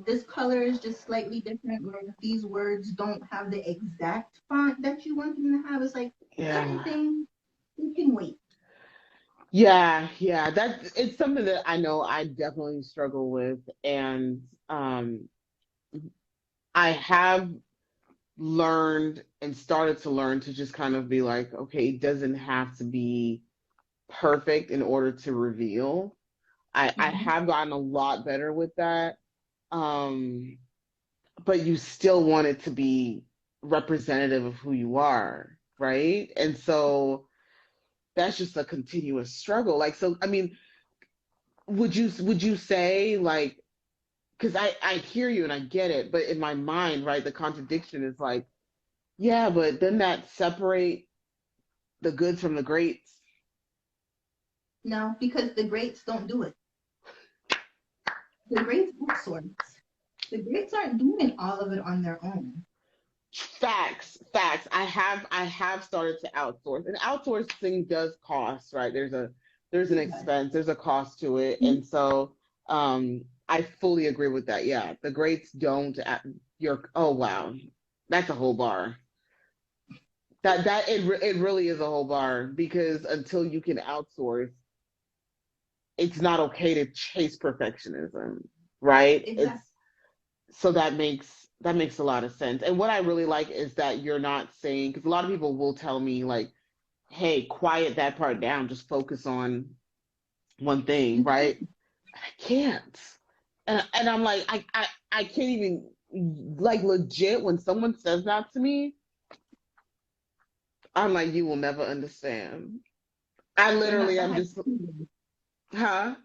this color is just slightly different or if these words don't have the exact font that you want them to have? It's like certain yeah, things they can wait. yeah, yeah. It's something that I know I definitely struggle with, and um, I have learned and started to learn to just kind of be like, okay, it doesn't have to be perfect in order to reveal. I Mm-hmm. have gotten a lot better with that. Um, but you still want it to be representative of who you are, right? And so that's just a continuous struggle. Like, so I mean, would you say like because I hear you and I get it, but in my mind, right, the contradiction is like, yeah, but doesn't that separate the goods from the greats? No, because the greats don't do it. The greats outsource. The greats aren't doing all of it on their own. Facts, facts. I have started to outsource. And outsourcing does cost, right? There's an Yes. expense, there's a cost to it. And so I fully agree with that. Yeah. The greats don't you're oh wow. That's a whole bar. It really is a whole bar because until you can outsource, it's not okay to chase perfectionism, right? Exactly. It's so that makes a lot of sense. And what I really like is that you're not saying because a lot of people will tell me like, "Hey, quiet that part down. Just focus on one thing." You Right? can. I can't, and I'm like, I can't even like legit when someone says that to me. I'm like, you will never understand. I They're not literally the am high just, achievers. huh?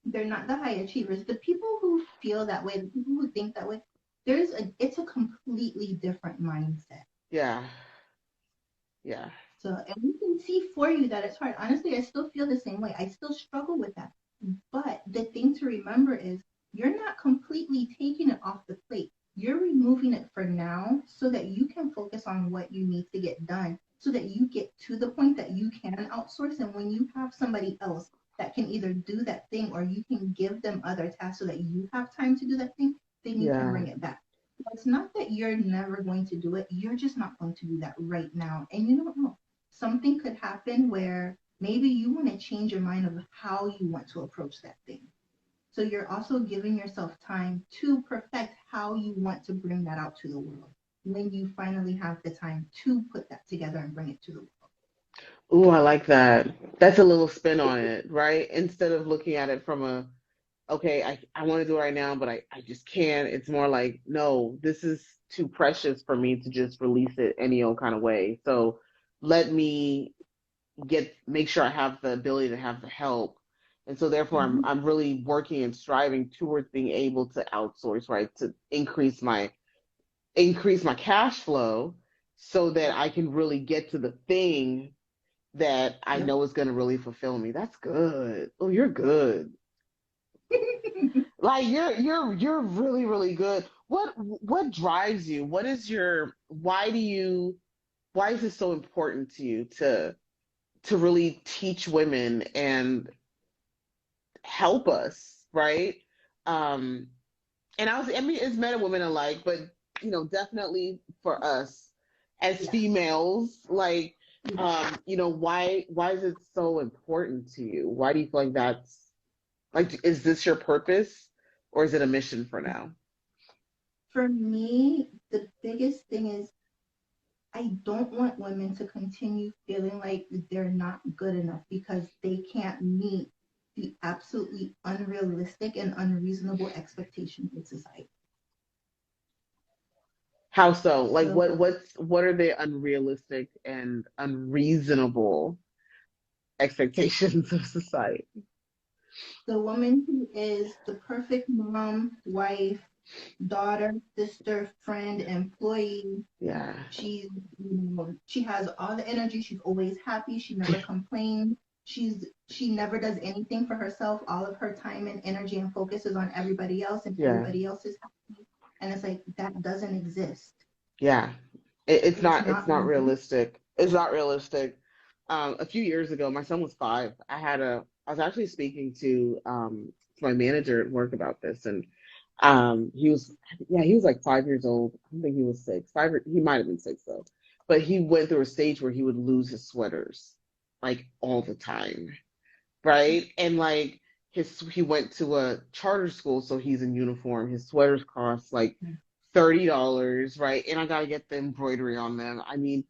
They're not the high achievers. The people who feel that way, the people who think that way, it's a completely different mindset. Yeah, yeah, So, and we can see for you that it's hard. Honestly, I still feel the same way. I still struggle with that. But the thing to remember is you're not completely taking it off the plate. You're removing it for now so that you can focus on what you need to get done so that you get to the point that you can outsource. And when you have somebody else that can either do that thing or you can give them other tasks so that you have time to do that thing, then you can yeah, bring it back. It's not that you're never going to do it. You're just not going to do that right now. And you don't know, something could happen where maybe you want to change your mind of how you want to approach that thing. So you're also giving yourself time to perfect how you want to bring that out to the world. when you finally have the time to put that together and bring it to the world. Ooh, I like that. That's a little spin on it, right? Instead of looking at it from a, okay, I want to do it right now, but I just can't. It's more like, no, this is too precious for me to just release it any old kind of way. So let me make sure I have the ability to have the help. And so therefore Mhm. I'm really working and striving towards being able to outsource, right? To increase my cash flow so that I can really get to the thing that I Yep. know is going to really fulfill me. That's good. Oh, you're good. Like you're really really good. What drives you? What is your why is it so important to you to really teach women and help us, right? Um, and I mean, it's men and women alike, but definitely for us as Yes. females, like, Yes. why is it so important to you? Why do you feel like that's like, is this your purpose or is it a mission for now? For me, the biggest thing is I don't want women to continue feeling like they're not good enough because they can't meet the absolutely unrealistic and unreasonable expectations of society. How so? Like, So what are the unrealistic and unreasonable expectations of society? the woman who is the perfect mom, wife, daughter, sister, friend, employee, Yeah, she's, she has all the energy. She's always happy. She never complains. She never does anything for herself. All of her time and energy and focus is on everybody else, and yeah, everybody else is happy. And it's like that doesn't exist. yeah. It's It's not not realistic. realistic. It's not realistic. A few years ago, my son was 5. I was actually speaking to my manager at work about this, and he was, yeah, he was like 5 years old. I don't think he was 6. He might have been 6 though. But he went through a stage where he would lose his sweaters like all the time, right? And like he went to a charter school, so he's in uniform. His sweaters cost like $30, right? And I gotta get the embroidery on them. I mean,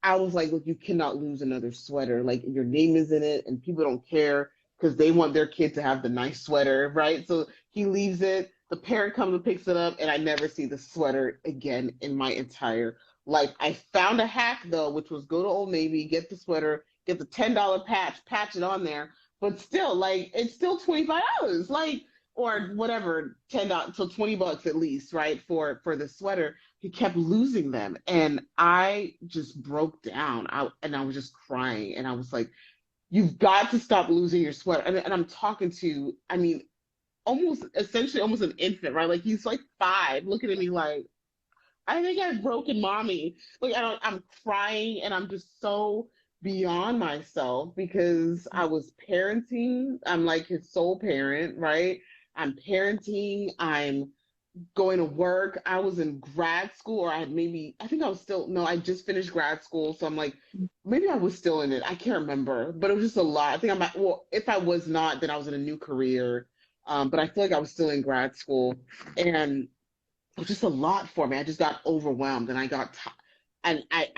I was like, look, you cannot lose another sweater. Like your name is in it, and people don't care because they want their kid to have the nice sweater, right? So he leaves it. The parent comes and picks it up, and I never see the sweater again in my entire life. I found a hack though, which was go to Old Navy, get the sweater, get the $10 patch it on there. But still, like it's still $25, like or whatever, $10 so $20 at least, right? For the sweater. He kept losing them, and I just broke down. I was just crying, and I was like, you've got to stop losing your sweater. And I'm talking to, I mean, almost essentially almost an infant, right? Like he's like 5 looking at me like, I think I've broken mommy. Like I'm crying, and I'm just so beyond myself because I was parenting. I'm like his sole parent, right? I'm parenting. I'm going to work. I was in grad school, or I think I was still, no, I just finished grad school. So I'm like, maybe I was still in it. I can't remember, but it was just a lot. I think well, if I was not, then I was in a new career. But I feel like I was still in grad school, and it was just a lot for me. I just got overwhelmed, and I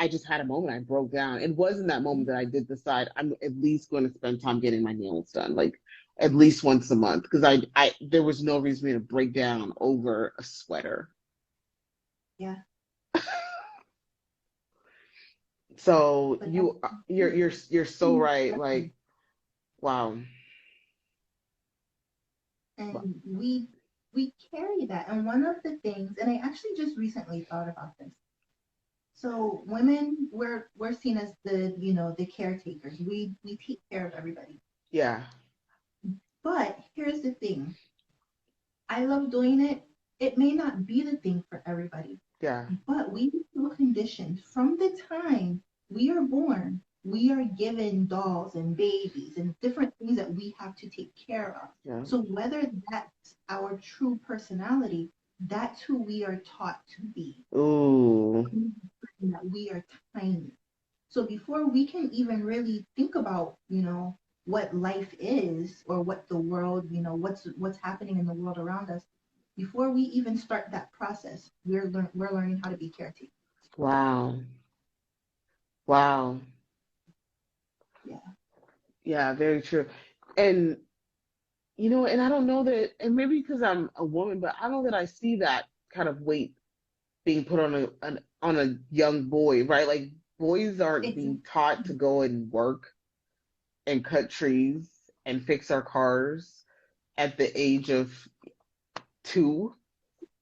just had a moment. I broke down. It was in that moment that I did decide I'm at least going to spend time getting my nails done, like at least once a month, because there was no reason for me to break down over a sweater. Yeah, So but that's you're so right. Like, wow. and we carry that. And one of the things, and I actually just recently thought about this. So women, we're seen as the caretakers. We take care of everybody. Yeah, But here's the thing. I love doing it. It may not be the thing for everybody, yeah, but we feel conditioned from the time we are born. We are given dolls and babies and different things that we have to take care of. yeah. So whether that's our true personality, that's who we are taught to be. Ooh, That we are tiny. So before we can even really think about, what life is or what the world, what's happening in the world around us, before we even start that process, we're learning how to be caretakers. Wow. Wow. Yeah, Yeah, very true. And and I don't know that, and maybe because I'm a woman, but I don't know that I see that kind of weight being put on on a young boy, right? Like boys aren't it's being taught to go and work and cut trees and fix our cars at the age of 2,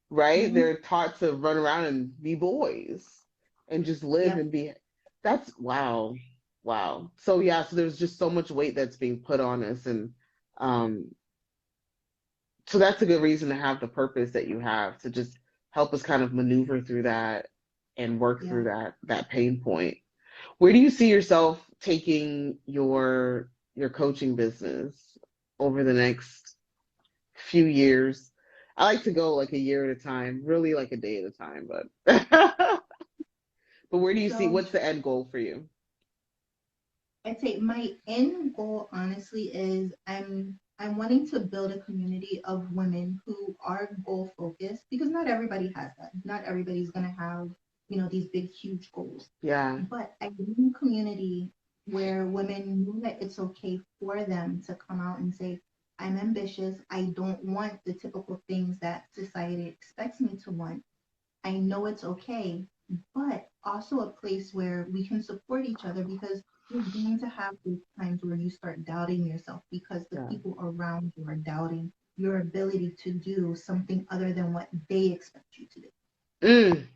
right? mhm, They're taught to run around and be boys and just live yep. and be. That's wow, wow. So yeah, so there's just so much weight that's being put on us, and um, so that's a good reason to have the purpose that you have to just help us kind of maneuver through that and work Yeah. through that pain point. Where do you see yourself taking your coaching business over the next few years? I like to go like a year at a time, really like a day at a time, but but where do you see So what's the end goal for you? I'd say my end goal, honestly, is I'm wanting to build a community of women who are goal focused because not everybody has that. Not everybody's gonna have, these big, huge goals. Yeah, But I want a community where women know that it's okay for them to come out and say, I'm ambitious. I don't want the typical things that society expects me to want. I know it's okay, but also a place where we can support each other because you're going to have those times where you start doubting yourself because the yeah. people around you are doubting your ability to do something other than what they expect you to do. Mm,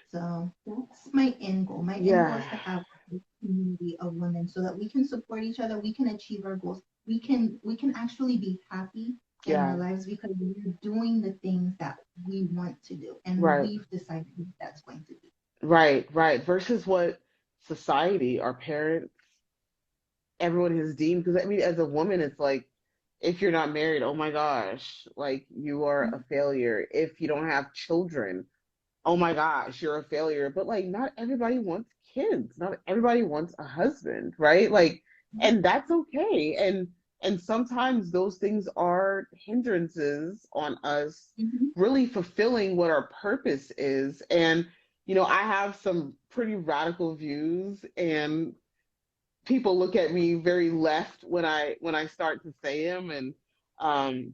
So that's my end goal. My end goal yeah, is to have a community of women so that we can support each other, we can achieve our goals, we can actually be happy in our yeah. lives because we're doing the things that we want to do and Right, we've decided that's going to be. right, right. Versus what society, our parents, everyone has deemed. Because I mean, as a woman, it's like if you're not married, oh my gosh, like you are a failure. If you don't have children, oh my gosh, you're a failure. But like, not everybody wants kids. Not everybody wants a husband, right? Like, and that's okay. And sometimes those things are hindrances on us Mhm. really fulfilling what our purpose is. And I have some pretty radical views, and people look at me very left when I start to say them, and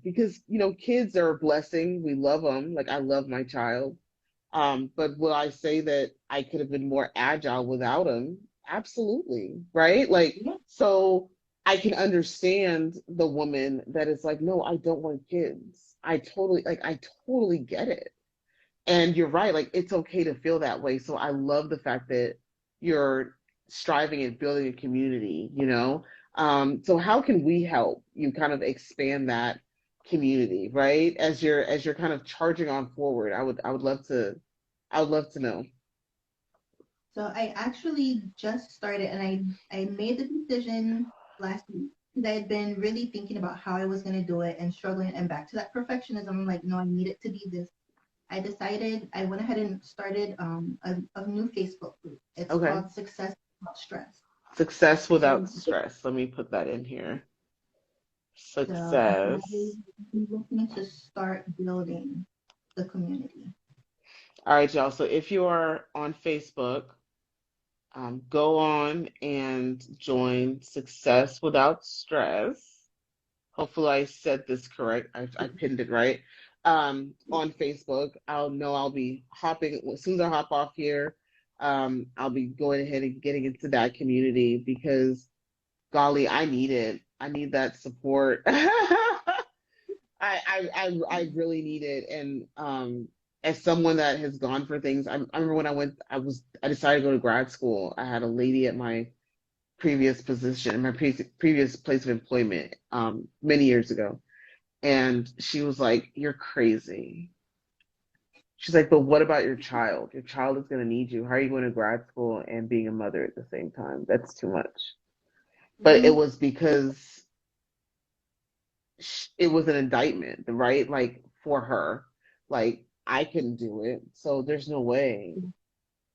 because kids are a blessing. We love them. Like I love my child, but will I say that I could have been more agile without him? Absolutely, right? Like, Yeah. so I can understand the woman that is like, no, I don't want kids. I totally get it. And you're right, like it's okay to feel that way. So I love the fact that you're striving and building a community. So how can we help you kind of expand that community, right? As you're kind of charging on forward. I would love to know. So I actually just started and I made the decision last week because I had been really thinking about how I was going to do it and struggling and back to that perfectionism. I'm like, no, I need it to be this. I went ahead and started a new Facebook group. It's Okay. called Success Without Stress. Success without And stress. Let me put that in here. so that Success. is looking to start building the community. All right, y'all. So if you are on Facebook, go on and join Success Without Stress. Hopefully, I said this correct. I pinned it right. On Facebook, I'll be hopping as soon as I hop off here. I'll be going ahead and getting into that community because, golly, I need it. I need that support. I really need it. And as someone that has gone for things, I remember when I decided to go to grad school. I had a lady at my previous position, my previous place of employment, many years ago, and she was like, "You're crazy." She's like, "But what about your child? Your child is going to need you. How are you going to grad school and being a mother at the same time? That's too much." But it Mhm. was because it was an indictment, right? Like for her, like I couldn't do it, so there's no way,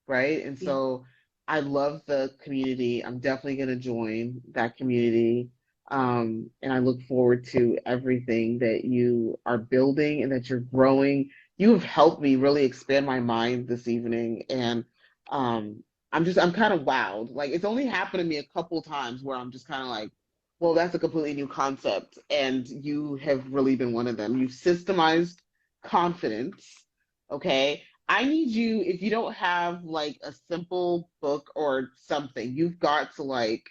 right? And Yeah. so I love the community. I'm definitely going to join that community. And I look forward to everything that you are building and that you're growing. You have helped me really expand my mind this evening. And I'm kind of wowed. Like it's only happened to me a couple times where I'm just kind of like, well, that's a completely new concept. And you have really been one of them. You've systemized confidence. Okay. I need you, if you don't have like a simple book or something, you've got to like,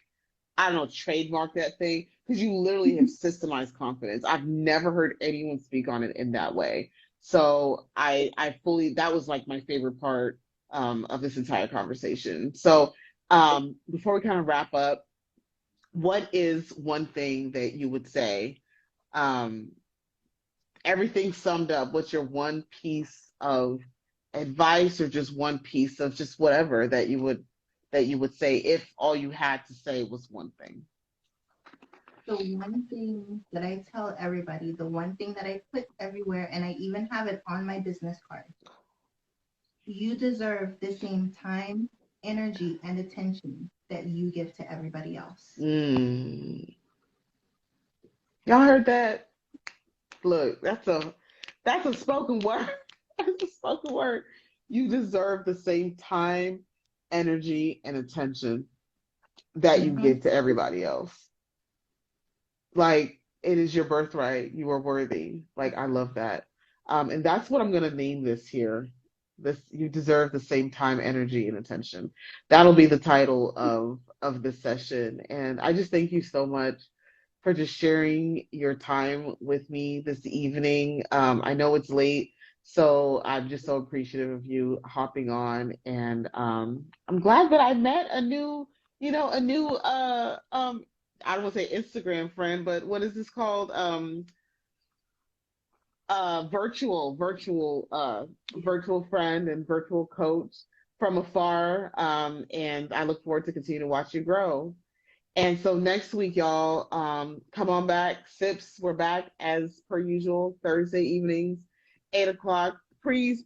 I don't know, trademark that thing because you literally have systemized confidence. I've never heard anyone speak on it in that way. So I fully, that was like my favorite part of this entire conversation. So before we kind of wrap up, what is one thing that you would say, um, everything summed up, what's your one piece of advice or just one piece of just whatever that you would say if all you had to say was one thing? The one thing that I tell everybody, the one thing that I put everywhere, and I even have it on my business card, you deserve the same time, energy, and attention that you give to everybody else. Mm. Y'all heard that? Look, that's a spoken word. That's a spoken word. You deserve the same time, energy, and attention that you Mm-hmm. give to everybody else. Like it is your birthright. You are worthy. Like I love that. And that's what I'm gonna name this here. This you deserve the same time, energy, and attention. That'll be the title of this session. And I just thank you so much for just sharing your time with me this evening. I know it's late, so I'm just so appreciative of you hopping on, and I'm glad that I met a new, a new I don't want to say Instagram friend, but what is this called? Virtual friend and virtual coach from afar. And I look forward to continue to watch you grow. And so next week, y'all, come on back. Sips, we're back as per usual, Thursday evenings, 8 o'clock. Please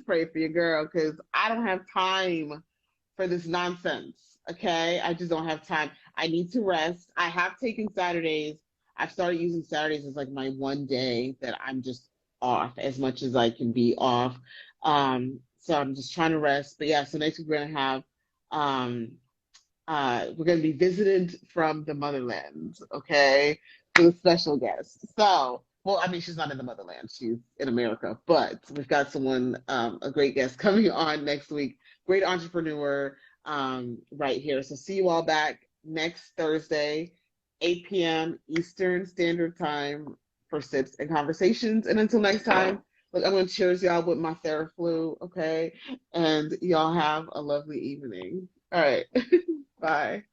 pray for your girl because I don't have time for this nonsense. Okay. I just don't have time. I need to rest. I have taken Saturdays. I've started using Saturdays as like my one day that I'm just off as much as I can be off. So I'm just trying to rest. But yeah, so next week we're gonna have um we're going to be visited from the motherland, okay, with a special guest. So, well, I mean, she's not in the motherland; she's in America. But we've got someone, a great guest coming on next week. Great entrepreneur, right here. So, see you all back next Thursday, 8 p.m. Eastern Standard Time for Sips and Conversations. And until next time, look, I'm going to cheers y'all with my Theraflu, okay? And y'all have a lovely evening. All right. Bye.